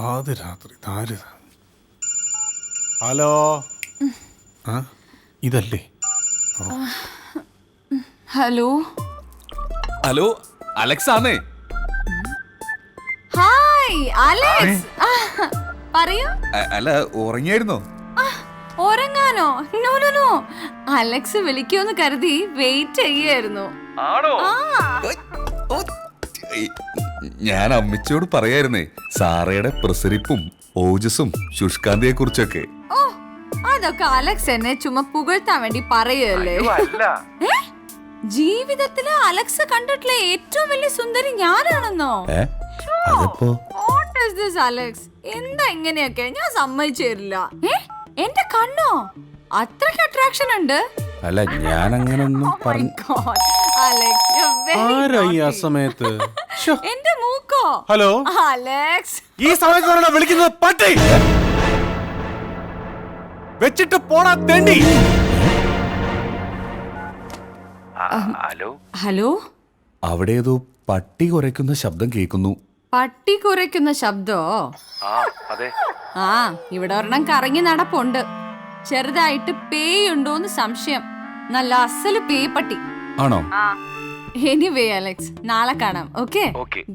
ആദ്യ രാത്രി ഹലോ ആ ഇതല്ലേ? ഹലോ ഹലോ, അലക്സ് ആണേ. Hi Alex. പറയൂ. അല്ല, ഉറങ്ങിയായിരുന്നോ? ഉറങ്ങാനോ? നോ നോ നോ, അലക്സ് വിളിക്കുമെന്ന് കരുതി വെയിറ്റ് ചെയ്യായിരുന്നു. ഞാൻ അമ്മച്ചിയോട് പറയായിരുന്നേ സാറയുടെ പ്രസരിപ്പും ഓജസ്സും ശുഷ്കാന്തിയെ കുറിച്ചൊക്കെ. ഓ, അതൊക്കെ അലക്സ് എന്നെ ചുമ്മാ പുകഴ്ത്താൻ വേണ്ടി പറയുകയല്ലേ? ജീവിതത്തില് അലക്സ് കണ്ടിട്ടുള്ള ഏറ്റവും വലിയ സുന്ദരി ഞാനാണെന്നോ? What is this, Alex? എന്താ ഇങ്ങനെയൊക്കെ? ഞാൻ സമ്മതിച്ചു തരില്ല. എന്റെ കണ്ണോ അത്രയ്ക്ക് അട്രാക്ഷൻ ഉണ്ട്? അല്ല, ഞാൻ അങ്ങനൊന്നും പറഞ്ഞു. സമയത്ത് എന്റെ മൂക്കോ? ഹലോ അലക്സ്, ഈ സമയത്ത് വിളിക്കുന്നത് പട്ടി വെച്ചിട്ട് പോടാ തെണ്ടി. ഹലോ, അവിടെ ഏതോ പട്ടി കുരയ്ക്കുന്ന ശബ്ദം കേൾക്കുന്നു. പട്ടി കുരയ്ക്കുന്ന ശബ്ദോ? ആ, ഇവിടെ ഒരെണ്ണം കറങ്ങി നടപ്പുണ്ട്. ചെറുതായിട്ട് പേയുണ്ടോന്ന് സംശയം. നല്ല അസല് പേപ്പട്ടി ആണോ? എനിവേ അലക്സ്, നാളെ കാണാം. Okay,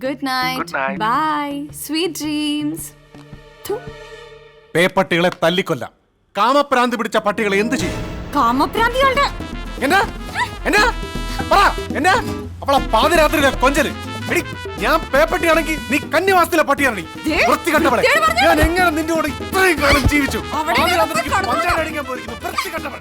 good night, bye, sweet dreams. പേപ്പട്ടികളെ തല്ലിക്കൊല്ലാം. കാമപ്രാന്തി പിടിച്ച പട്ടികളെ എന്ത് ചെയ്യും? കാമപ്രാന്തികളുടെ എന്നാ എന്നാ പറ എന്നാ അവളെ പാതിരാത്രിയിലെ കൊഞ്ചല്. എടി, ഞാൻ പേപ്പട്ടിയാണെങ്കിൽ നീ കന്യവാസത്തിലെ പട്ടിയാണ്. വൃത്തികെട്ടവളെ, ഞാൻ എങ്ങനെ നിന്റെ കൂടെ ഇത്രയും കാലം ജീവിച്ചു? പാതിരാത്രിക്ക് പഞ്ചാര അടിക്കാൻ പോയിരിക്കുന്നു. വൃത്തികെട്ടവൾ.